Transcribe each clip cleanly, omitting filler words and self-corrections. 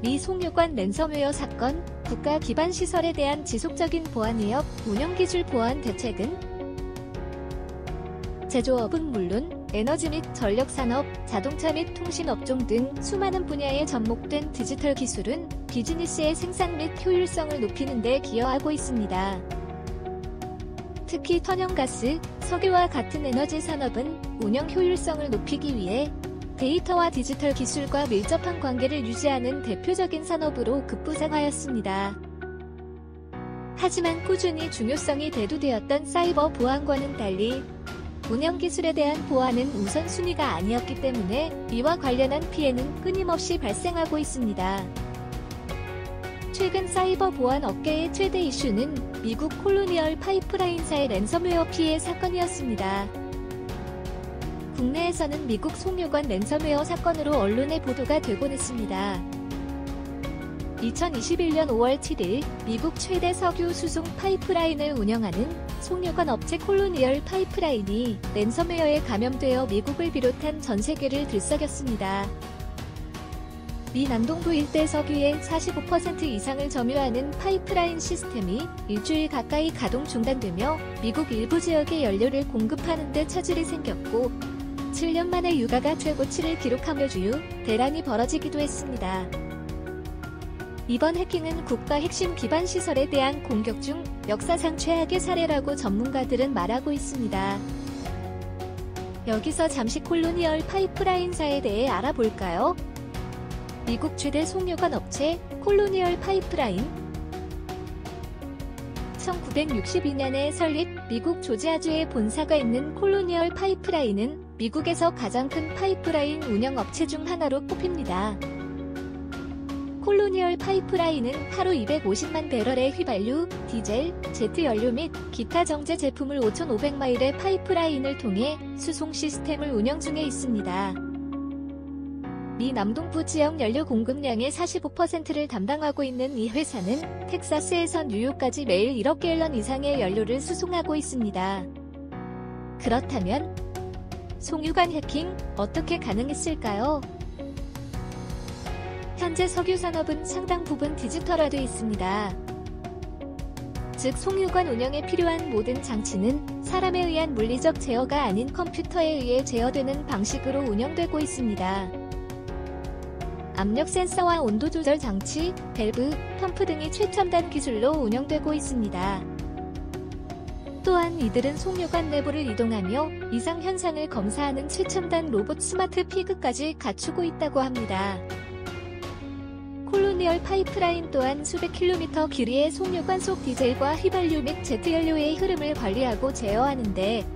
미 송유관 랜섬웨어 사건, 국가 기반 시설에 대한 지속적인 보안 위협, 운영기술 보안 대책은 제조업은 물론 에너지 및 전력산업, 자동차 및 통신업종 등 수많은 분야에 접목된 디지털 기술은 비즈니스의 생산 및 효율성을 높이는 데 기여하고 있습니다. 특히 천연가스, 석유와 같은 에너지 산업은 운영 효율성을 높이기 위해 데이터와 디지털 기술과 밀접한 관계를 유지하는 대표적인 산업으로 급부상하였습니다. 하지만 꾸준히 중요성이 대두되었던 사이버 보안과는 달리 운영기술에 대한 보안은 우선순위가 아니었기 때문에 이와 관련한 피해는 끊임없이 발생하고 있습니다. 최근 사이버 보안 업계의 최대 이슈는 미국 콜로니얼 파이프라인사의 랜섬웨어 피해 사건이었습니다. 국내에서는 미국 송유관 랜섬웨어 사건으로 언론에 보도가 되곤 했습니다. 2021년 5월 7일 미국 최대 석유 수송 파이프라인을 운영하는 송유관 업체 콜로니얼 파이프라인이 랜섬웨어에 감염되어 미국을 비롯한 전 세계를 들썩였습니다. 미 남동부 일대 석유의 45% 이상을 점유하는 파이프라인 시스템이 일주일 가까이 가동 중단되며 미국 일부 지역에 연료를 공급하는 데 차질이 생겼고 7년 만에 유가가 최고치를 기록하며 주유, 대란이 벌어지기도 했습니다. 이번 해킹은 국가 핵심 기반 시설에 대한 공격 중 역사상 최악의 사례라고 전문가들은 말하고 있습니다. 여기서 잠시 콜로니얼 파이프라인사에 대해 알아볼까요? 미국 최대 송유관 업체 콜로니얼 파이프라인 1962년에 설립 미국 조지아주에 본사가 있는 콜로니얼 파이프라인은 미국에서 가장 큰 파이프라인 운영 업체 중 하나로 꼽힙니다. 콜로니얼 파이프라인은 하루 250만 배럴의 휘발유, 디젤, 제트 연료 및 기타 정제 제품을 5,500마일의 파이프라인을 통해 수송 시스템을 운영 중에 있습니다. 미 남동부 지역 연료 공급량의 45%를 담당하고 있는 이 회사는 텍사스에서 뉴욕까지 매일 1억 갤런 이상의 연료를 수송하고 있습니다. 그렇다면 송유관 해킹 어떻게 가능했을까요? 현재 석유 산업은 상당 부분 디지털화되어 있습니다. 즉 송유관 운영에 필요한 모든 장치는 사람에 의한 물리적 제어가 아닌 컴퓨터에 의해 제어되는 방식으로 운영되고 있습니다. 압력 센서와 온도 조절 장치, 밸브, 펌프 등이 최첨단 기술로 운영되고 있습니다. 또한 이들은 송유관 내부를 이동하며 이상 현상을 검사하는 최첨단 로봇 스마트 피그까지 갖추고 있다고 합니다. 콜로니얼 파이프라인 또한 수백 킬로미터 길이의 송유관 속 디젤과 휘발유 및 제트 연료의 흐름을 관리하고 제어하는데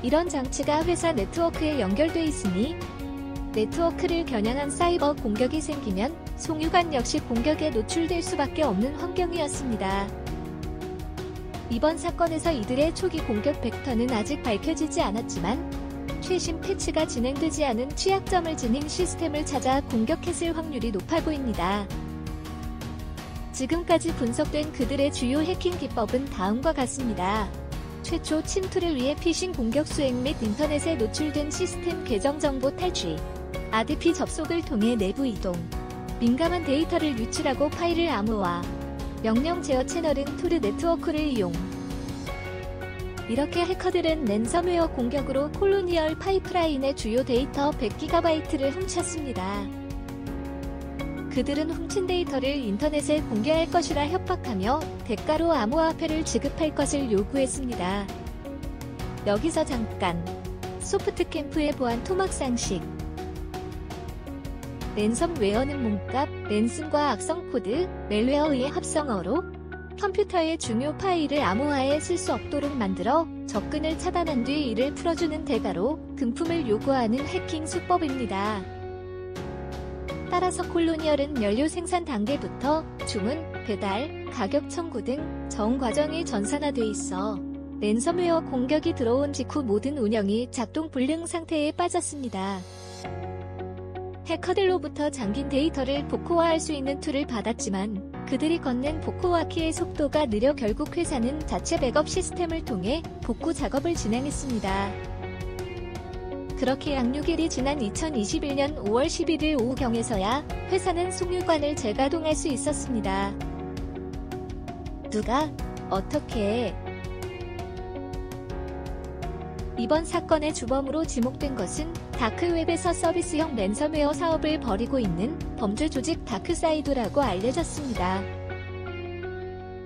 이런 장치가 회사 네트워크에 연결돼 있으니 네트워크를 겨냥한 사이버 공격이 생기면 송유관 역시 공격에 노출될 수밖에 없는 환경이었습니다. 이번 사건에서 이들의 초기 공격 벡터는 아직 밝혀지지 않았지만 최신 패치가 진행되지 않은 취약점을 지닌 시스템을 찾아 공격했을 확률이 높아 보입니다. 지금까지 분석된 그들의 주요 해킹 기법은 다음과 같습니다. 최초 침투를 위해 피싱 공격 수행 및 인터넷에 노출된 시스템 계정 정보 탈취, RDP 접속을 통해 내부 이동, 민감한 데이터를 유출하고 파일을 암호화, 명령 제어 채널은 투르 네트워크를 이용. 이렇게 해커들은 랜섬웨어 공격으로 콜로니얼 파이프라인의 주요 데이터 100GB를 훔쳤습니다. 그들은 훔친 데이터를 인터넷에 공개할 것이라 협박하며 대가로 암호화폐를 지급할 것을 요구했습니다. 여기서 잠깐 소프트캠프의 보안 토막 상식. 랜섬웨어는 몸값, 랜슨과 악성 코드, 멜웨어의 합성어로 컴퓨터의 중요 파일을 암호화해 쓸 수 없도록 만들어 접근을 차단한 뒤 이를 풀어주는 대가로 금품을 요구하는 해킹 수법입니다. 따라서 콜로니얼은 연료 생산 단계부터 주문, 배달, 가격 청구 등 전 과정이 전산화돼 있어 랜섬웨어 공격이 들어온 직후 모든 운영이 작동 불능 상태에 빠졌습니다. 해커들로부터 잠긴 데이터를 복호화할 수 있는 툴을 받았지만 그들이 건넨 복호화 키의 속도가 느려 결국 회사는 자체 백업 시스템을 통해 복구 작업을 진행했습니다. 그렇게 양육일이 지난 2021년 5월 11일 오후경에서야 회사는 송유관을 재가동할 수 있었습니다. 누가? 어떻게? 이번 사건의 주범으로 지목된 것은 다크웹에서 서비스형 랜섬웨어 사업을 벌이고 있는 범죄 조직 다크사이드라고 알려졌습니다.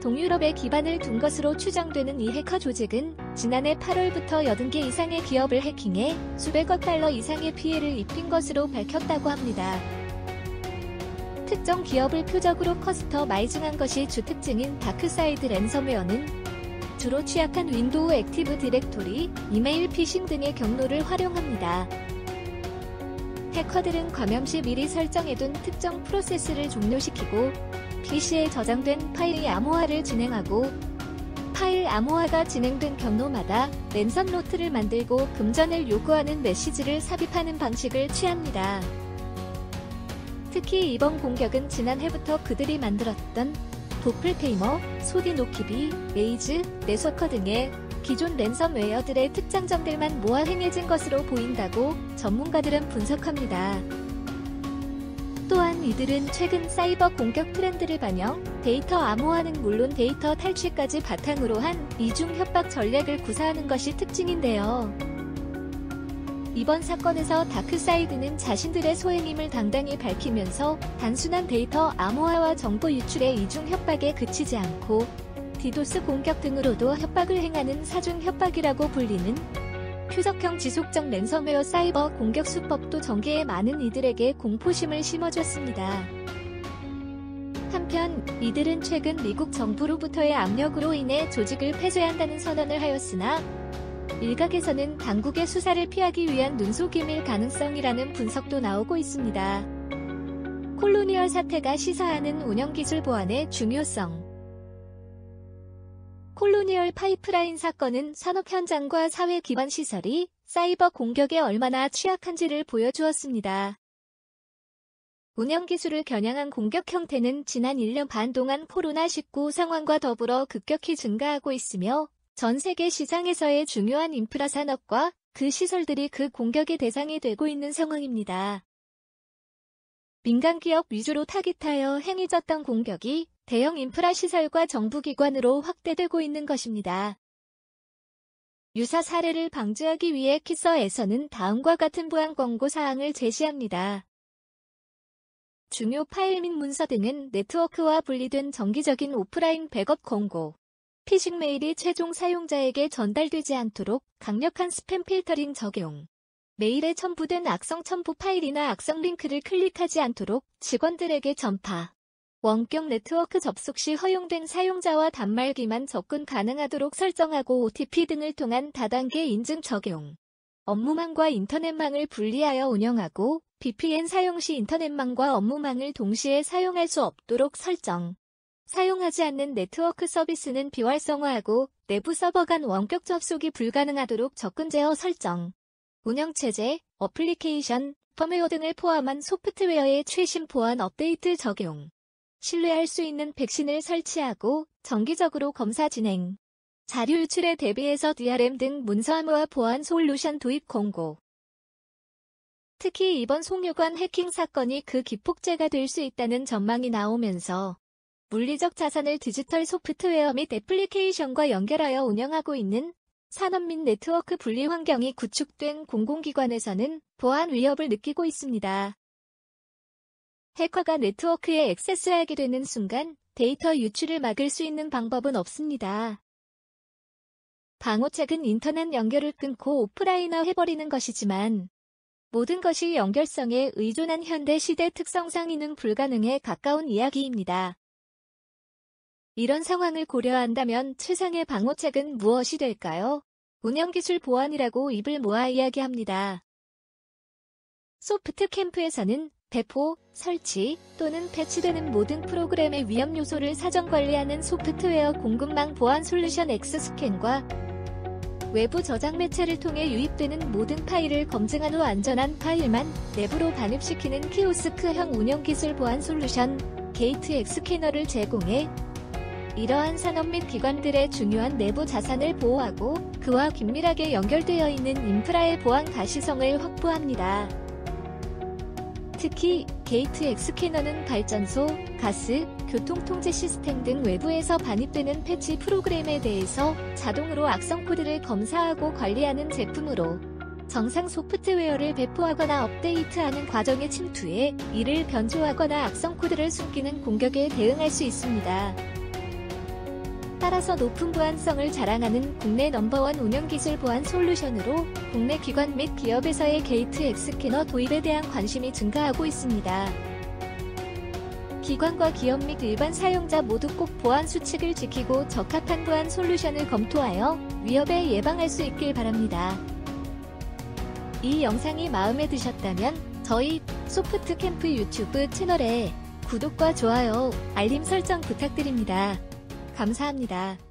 동유럽에 기반을 둔 것으로 추정되는 이 해커 조직은 지난해 8월부터 80개 이상의 기업을 해킹해 수백억 달러 이상의 피해를 입힌 것으로 밝혔다고 합니다. 특정 기업을 표적으로 커스터마이징한 것이 주 특징인 다크사이드 랜섬웨어는 주로 취약한 윈도우 액티브 디렉토리, 이메일 피싱 등의 경로를 활용합니다. 해커들은 감염 시 미리 설정해둔 특정 프로세스를 종료시키고 PC에 저장된 파일 암호화를 진행하고 파일 암호화가 진행된 경로마다 랜섬 노트를 만들고 금전을 요구하는 메시지를 삽입하는 방식을 취합니다. 특히 이번 공격은 지난해부터 그들이 만들었던 도플케이머, 소디노키비, 레이즈, 네서커 등의 기존 랜섬웨어들의 특장점들만 모아 행해진 것으로 보인다고 전문가들은 분석합니다. 또한 이들은 최근 사이버 공격 트렌드를 반영, 데이터 암호화는 물론 데이터 탈취까지 바탕으로 한 이중 협박 전략을 구사하는 것이 특징인데요. 이번 사건에서 다크사이드는 자신들의 소행임을 당당히 밝히면서 단순한 데이터 암호화와 정보 유출의 이중 협박에 그치지 않고 디도스 공격 등으로도 협박을 행하는 사중 협박이라고 불리는 표적형 지속적 랜섬웨어 사이버 공격 수법도 전개해 많은 이들에게 공포심을 심어줬습니다. 한편 이들은 최근 미국 정부로부터의 압력으로 인해 조직을 폐쇄한다는 선언을 하였으나 일각에서는 당국의 수사를 피하기 위한 눈속임일 가능성이라는 분석도 나오고 있습니다. 콜로니얼 사태가 시사하는 운영기술 보안의 중요성. 콜로니얼 파이프라인 사건은 산업 현장과 사회 기반 시설이 사이버 공격에 얼마나 취약한지를 보여주었습니다. 운영기술을 겨냥한 공격 형태는 지난 1년 반 동안 코로나19 상황과 더불어 급격히 증가하고 있으며 전 세계 시장에서의 중요한 인프라 산업과 그 시설들이 그 공격의 대상이 되고 있는 상황입니다. 민간 기업 위주로 타깃하여 행해졌던 공격이 대형 인프라 시설과 정부기관으로 확대되고 있는 것입니다. 유사 사례를 방지하기 위해 키서에서는 다음과 같은 보안 권고 사항을 제시합니다. 중요 파일 및 문서 등은 네트워크와 분리된 정기적인 오프라인 백업 권고. 피싱 메일이 최종 사용자에게 전달되지 않도록 강력한 스팸 필터링 적용. 메일에 첨부된 악성 첨부 파일이나 악성 링크를 클릭하지 않도록 직원들에게 전파. 원격 네트워크 접속 시 허용된 사용자와 단말기만 접근 가능하도록 설정하고 OTP 등을 통한 다단계 인증 적용. 업무망과 인터넷망을 분리하여 운영하고 VPN 사용 시 인터넷망과 업무망을 동시에 사용할 수 없도록 설정. 사용하지 않는 네트워크 서비스는 비활성화하고 내부 서버 간 원격 접속이 불가능하도록 접근 제어 설정. 운영체제, 어플리케이션, 펌웨어 등을 포함한 소프트웨어의 최신 보안 업데이트 적용. 신뢰할 수 있는 백신을 설치하고 정기적으로 검사 진행. 자료 유출에 대비해서 DRM 등 문서 암호화 보안 솔루션 도입 권고. 특히 이번 송유관 해킹 사건이 그 기폭제가 될 수 있다는 전망이 나오면서 물리적 자산을 디지털 소프트웨어 및 애플리케이션과 연결하여 운영하고 있는 산업 및 네트워크 분리 환경이 구축된 공공기관에서는 보안 위협을 느끼고 있습니다. 해커가 네트워크에 액세스하게 되는 순간 데이터 유출을 막을 수 있는 방법은 없습니다. 방어책은 인터넷 연결을 끊고 오프라인화 해버리는 것이지만 모든 것이 연결성에 의존한 현대 시대 특성상 이는 불가능에 가까운 이야기입니다. 이런 상황을 고려한다면 최상의 방어책은 무엇이 될까요? 운영기술 보안이라고 입을 모아 이야기합니다. 소프트 캠프에서는 배포, 설치 또는 배치되는 모든 프로그램의 위험 요소를 사전 관리하는 소프트웨어 공급망 보안 솔루션 엑스스캔과 외부 저장 매체를 통해 유입되는 모든 파일을 검증한 후 안전한 파일만 내부로 반입시키는 키오스크형 운영기술 보안 솔루션 게이트 엑스캐너를 제공해 이러한 산업 및 기관들의 중요한 내부 자산을 보호하고 그와 긴밀하게 연결되어 있는 인프라의 보안 가시성을 확보합니다. 특히 게이트 엑스캐너는 발전소, 가스, 교통통제 시스템 등 외부에서 반입되는 패치 프로그램에 대해서 자동으로 악성 코드를 검사하고 관리하는 제품으로 정상 소프트웨어를 배포하거나 업데이트하는 과정의 침투에 이를 변조하거나 악성 코드를 숨기는 공격에 대응할 수 있습니다. 따라서 높은 보안성을 자랑하는 국내 넘버원 운영기술 보안 솔루션으로 국내 기관 및 기업에서의 게이트 엑스캐너 도입에 대한 관심이 증가하고 있습니다. 기관과 기업 및 일반 사용자 모두 꼭 보안 수칙을 지키고 적합한 보안 솔루션을 검토하여 위협에 예방할 수 있길 바랍니다. 이 영상이 마음에 드셨다면 저희 소프트캠프 유튜브 채널에 구독과 좋아요, 알림 설정 부탁드립니다. 감사합니다.